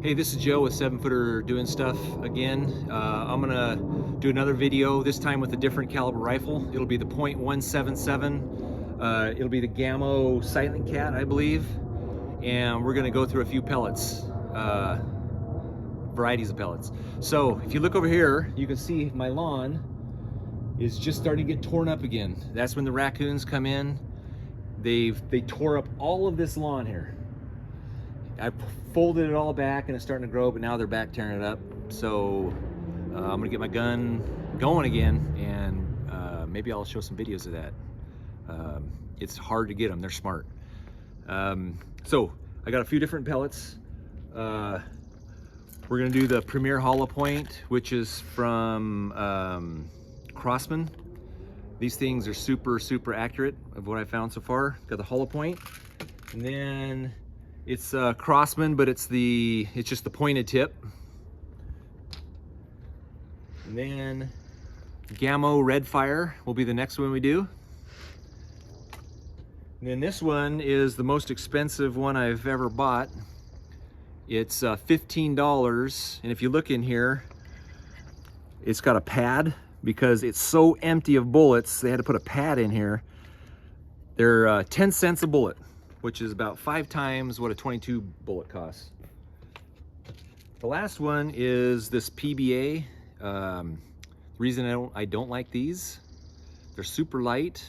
Hey, this is Joe with 7-Footer Doing Stuff again. I'm gonna do another video, this time with a different caliber rifle. It'll be the .177. It'll be the Gamo Silent Cat, I believe. And we're gonna go through a few pellets, varieties of pellets. So if you look over here, you can see my lawn is just starting to get torn up again. That's when the raccoons come in. They tore up all of this lawn here. I folded it all back and it's starting to grow, but now they're back tearing it up. So I'm gonna get my gun going again, and maybe I'll show some videos of that. It's hard to get them, they're smart. So I got a few different pellets. We're gonna do the Premiere hollow point, which is from Crossman. These things are super accurate of what I found so far. Got the hollow point, and then it's Crossman, but it's just the pointed tip. And then Gamo Redfire will be the next one we do. And then this one is the most expensive one I've ever bought. It's $15, and if you look in here, it's got a pad because it's so empty of bullets. They had to put a pad in here. They're 10 cents a bullet, which is about 5 times what a 22 bullet costs. The last one is this PBA. The reason I don't like these, they're super light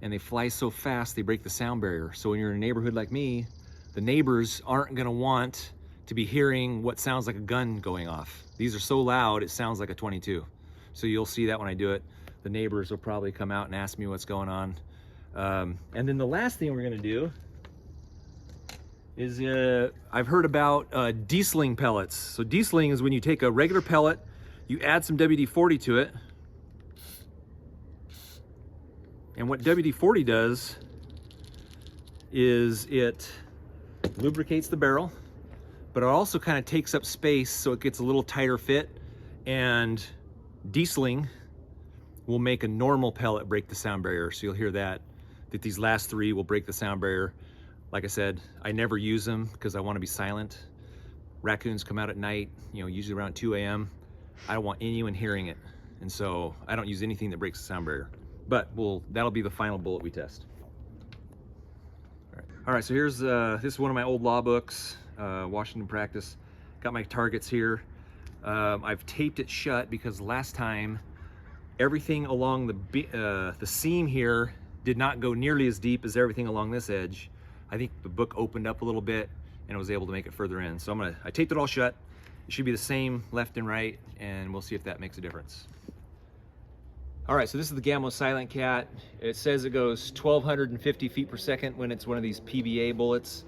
and they fly so fast they break the sound barrier. So when you're in a neighborhood like me, the neighbors aren't gonna want to be hearing what sounds like a gun going off. These are so loud, it sounds like a 22. So you'll see that when I do it. The neighbors will probably come out and ask me what's going on. And then the last thing we're gonna do is I've heard about dieseling pellets. So dieseling is when you take a regular pellet, you add some WD-40 to it. And what WD-40 does is it lubricates the barrel, but it also kind of takes up space so it gets a little tighter fit, and dieseling will make a normal pellet break the sound barrier. So you'll hear that these last 3 will break the sound barrier. Like I said, I never use them because I want to be silent. Raccoons come out at night, usually around 2 a.m. I don't want anyone hearing it. And so I don't use anything that breaks the sound barrier. But that'll be the final bullet we test. All right, so here's, this is one of my old law books, Washington practice. Got my targets here. I've taped it shut because last time, everything along the seam here did not go nearly as deep as everything along this edge. I think the book opened up a little bit and I was able to make it further in. So I taped it all shut. It should be the same left and right, and we'll see if that makes a difference. All right, so this is the Gamo Silent Cat. It says it goes 1,250 feet per second when it's one of these PBA bullets.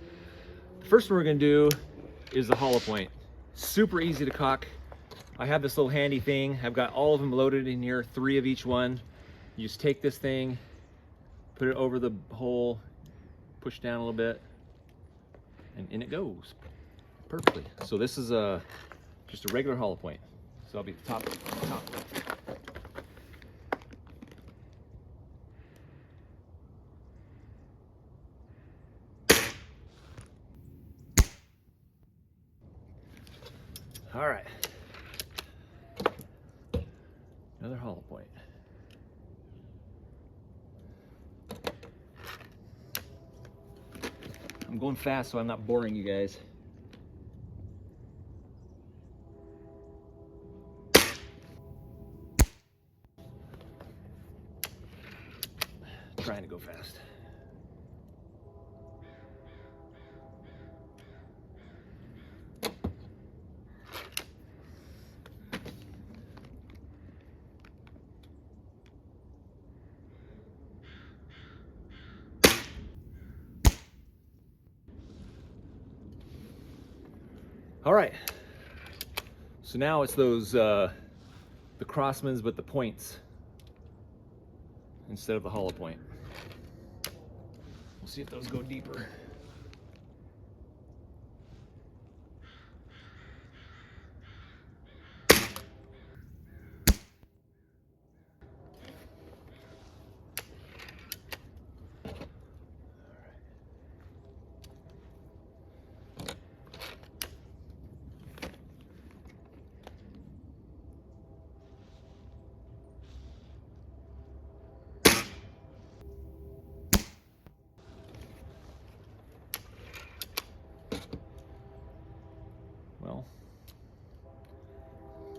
The first one we're gonna do is the hollow point. Super easy to cock. I have this little handy thing. I've got all of them loaded in here, 3 of each one. You just take this thing, put it over the hole, push down a little bit, and in it goes perfectly. So this is just a regular hollow point. So I'll be top. All right, another hollow point. I'm going fast so I'm not boring you guys. Trying to go fast. All right, so now it's those, the Crossmans, but the points instead of the hollow point. We'll see if those go deeper.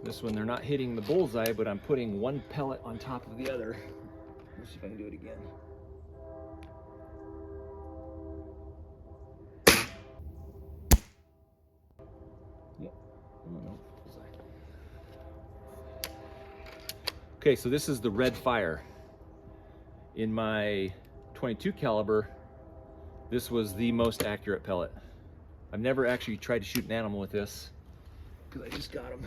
This one, they're not hitting the bullseye, but I'm putting one pellet on top of the other. Let's see if I can do it again. Yep. Oh, no. Okay, so this is the red fire. In my 22 caliber, this was the most accurate pellet. I've never actually tried to shoot an animal with this because I just got them.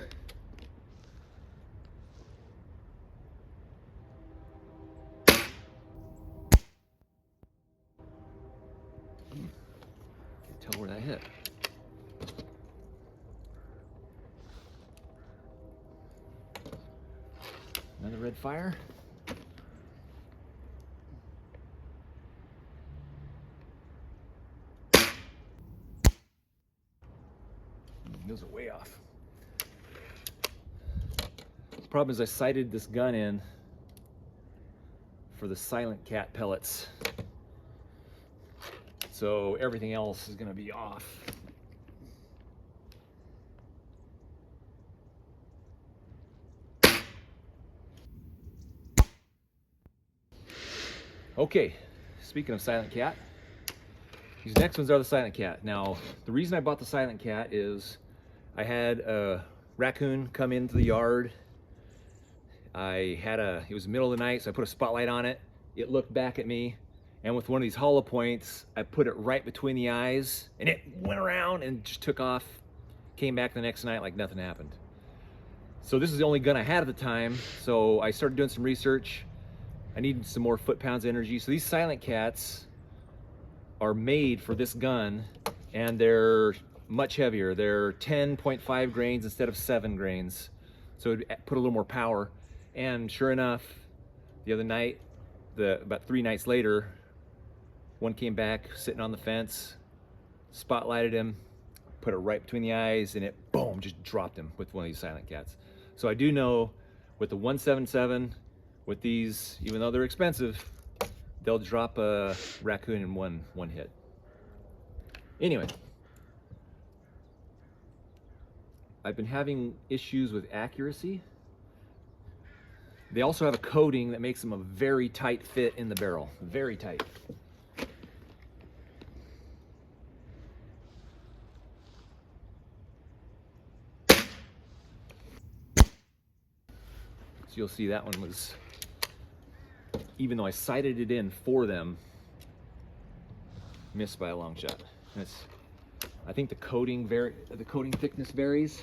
Can't tell where that hit. Another red fire. Those are way off. The problem is I sighted this gun in for the Silent Cat pellets. So everything else is gonna be off. Okay, speaking of Silent Cat, these next ones are the Silent Cat. Now, the reason I bought the Silent Cat is I had a racoon come into the yard. It was the middle of the night, so I put a spotlight on it. It looked back at me, and with one of these hollow points, I put it right between the eyes, and it went around and just took off. Came back the next night like nothing happened. So this is the only gun I had at the time, so I started doing some research. I needed some more foot-pounds of energy. So these Silent Cats are made for this gun, and they're much heavier. They're 10.5 grains instead of 7 grains. So it put a little more power. And sure enough, the other night, about 3 nights later, one came back sitting on the fence, spotlighted him, put it right between the eyes, and it, boom, just dropped him with one of these Silent Cats. So I do know with the 177, with these, even though they're expensive, they'll drop a racoon in one hit. Anyway, I've been having issues with accuracy. They also have a coating that makes them a very tight fit in the barrel, very tight. So you'll see that one was, even though I sighted it in for them, missed by a long shot. I think the coating thickness varies.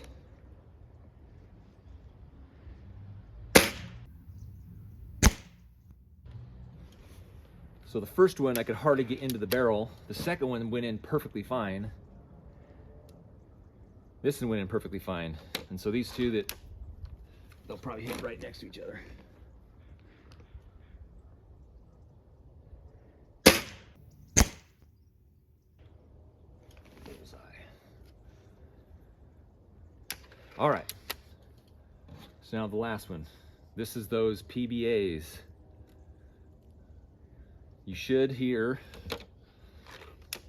So the first one I could hardly get into the barrel. The second one went in perfectly fine. This one went in perfectly fine. And so these two, they'll probably hit right next to each other. All right, so now the last one. This is those PBAs. You should hear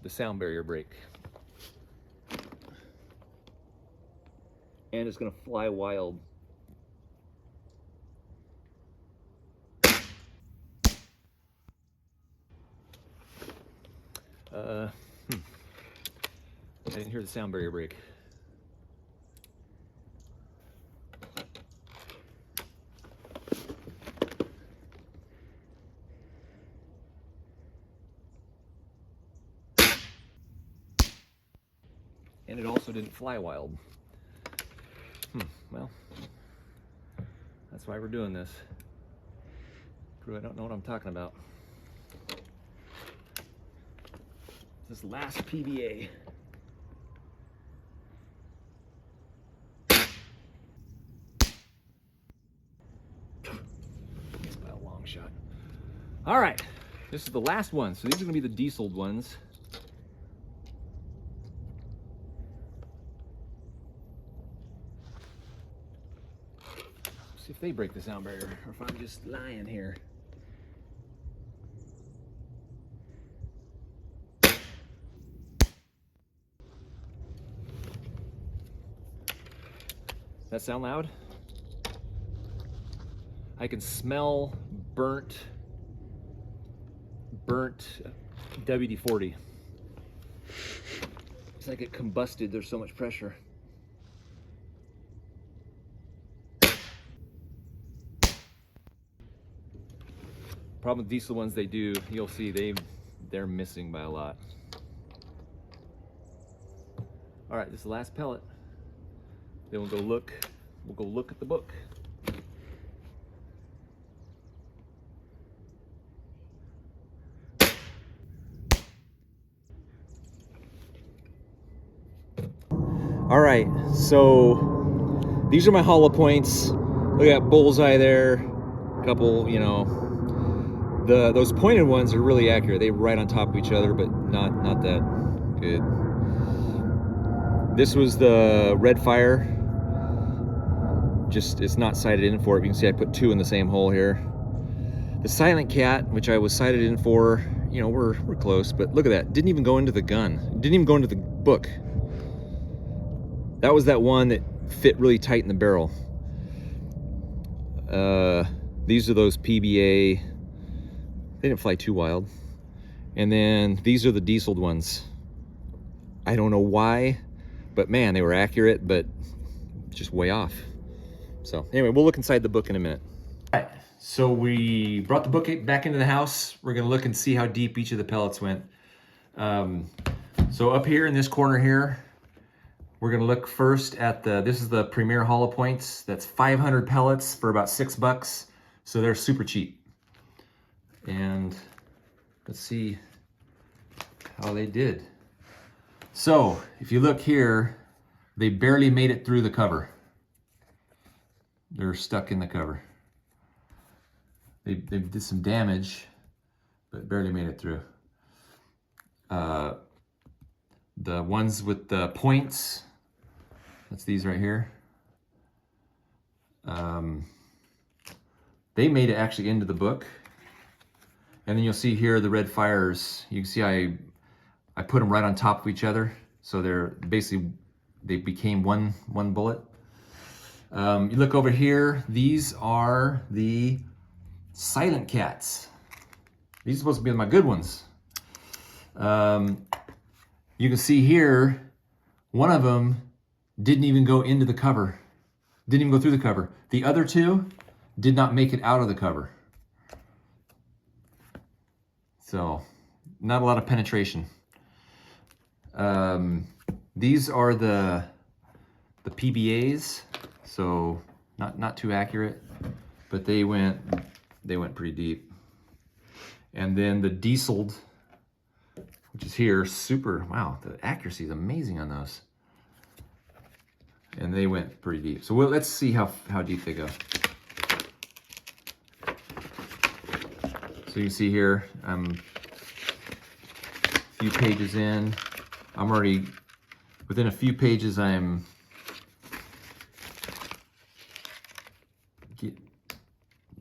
the sound barrier break. And it's gonna fly wild. I didn't hear the sound barrier break. And it also didn't fly wild. Well, that's why we're doing this. Prove I don't know what I'm talking about. This last PBA. Missed by a long shot. All right, this is the last one. So these are gonna be the dieseled ones. See if they break the sound barrier, or if I'm just lying here. That sound loud? I can smell burnt WD-40. It's like it combusted, there's so much pressure. Problem with diesel ones, they do, you'll see they're missing by a lot. All right, this is the last pellet. Then we'll go look at the book. All right, so these are my hollow points. Look at that bullseye there. A couple, you know, those pointed ones are really accurate. They're right on top of each other, but not that good. This was the redfire. Just, it's not sighted in for it. You can see I put 2 in the same hole here. The Silent Cat, which I was sighted in for, you know, we're close, but look at that. Didn't even go into the gun. Didn't even go into the book. That was that one that fit really tight in the barrel. These are those PBA. They didn't fly too wild. And then these are the dieseled ones. I don't know why, but man, they were accurate, but just way off. So anyway, we'll look inside the book in a minute. All right, so we brought the book back into the house. We're gonna look and see how deep each of the pellets went. So up here in this corner here, we're gonna look first at this is the Premiere hollow points. That's 500 pellets for about $6. So they're super cheap. And let's see how they did. So if you look here, they barely made it through the cover. They're stuck in the cover. They did some damage, but barely made it through. The ones with the points, that's these right here. They made it actually into the book. And then you'll see here the red fires. You can see I put them right on top of each other. So they're basically, they became one bullet. You look over here, these are the Silent Cats. These are supposed to be my good ones. You can see here, one of them didn't even go into the cover. Didn't even go through the cover. The other 2 did not make it out of the cover. So, not a lot of penetration. These are the PBAs, so not too accurate, but they went pretty deep. And then the dieseled, which is here, super, wow, the accuracy is amazing on those. And they went pretty deep. So let's see how deep they go. So you can see here, I'm a few pages in. I'm already, within a few pages, the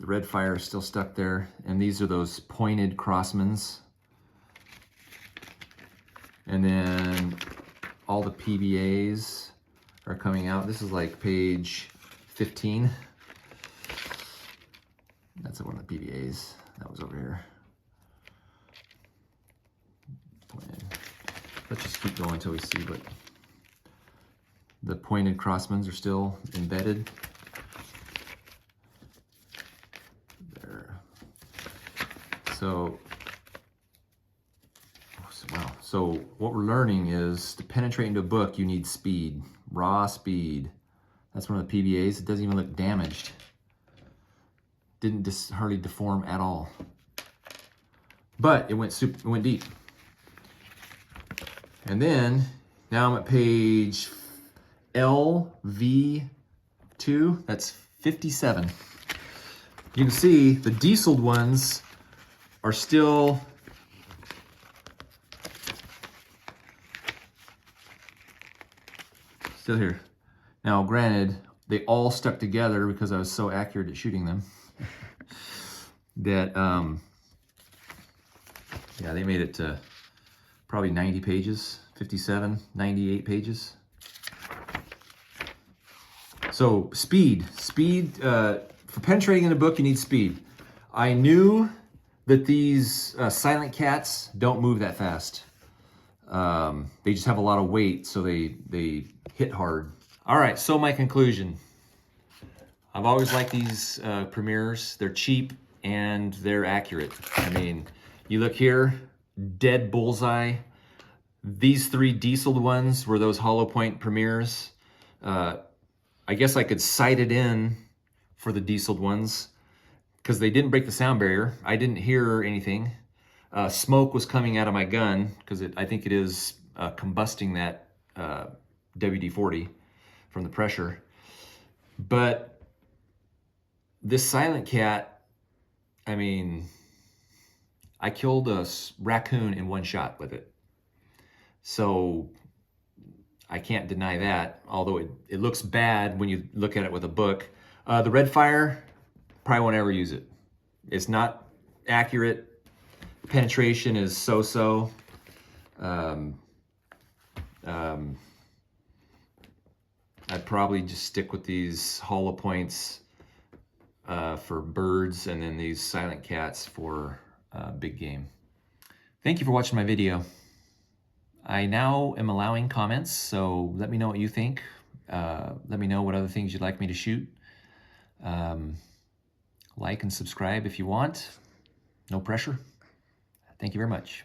red fire is still stuck there. And these are those pointed Crossmans. And then all the PBAs are coming out. This is like page 15. That's one of the PBAs. That was over here. Let's just keep going until we see what the pointed Crossmans are still embedded. There. So wow. So what we're learning is to penetrate into a book, you need speed, raw speed. That's one of the PBAs. It doesn't even look damaged. Didn't hardly deform at all. But it went deep. And then now I'm at page LV2. That's 57. You can see the dieseled ones are still here. Now, granted, they all stuck together because I was so accurate at shooting them that, yeah, they made it to probably 90 pages, 57, 98 pages. So speed for penetrating in a book, you need speed. I knew that these silent cats don't move that fast. They just have a lot of weight, so they hit hard. All right, so my conclusion. I've always liked these Premieres. They're cheap and they're accurate. I mean, you look here, dead bullseye. These 3 dieseled ones were those hollow point Premieres. I guess I could sight it in for the dieseled ones because they didn't break the sound barrier. I didn't hear anything. Smoke was coming out of my gun because I think it is combusting that WD-40 from the pressure. But this Silent Cat, I mean, I killed a raccoon in 1 shot with it. So I can't deny that, although it looks bad when you look at it with a book. The redfire, probably won't ever use it. It's not accurate. Penetration is so-so. I'd probably just stick with these hollow points for birds, and then these silent cats for big game. Thank you for watching my video. I now am allowing comments, so let me know what you think. Let me know what other things you'd like me to shoot. Like and subscribe if you want. No pressure. Thank you very much.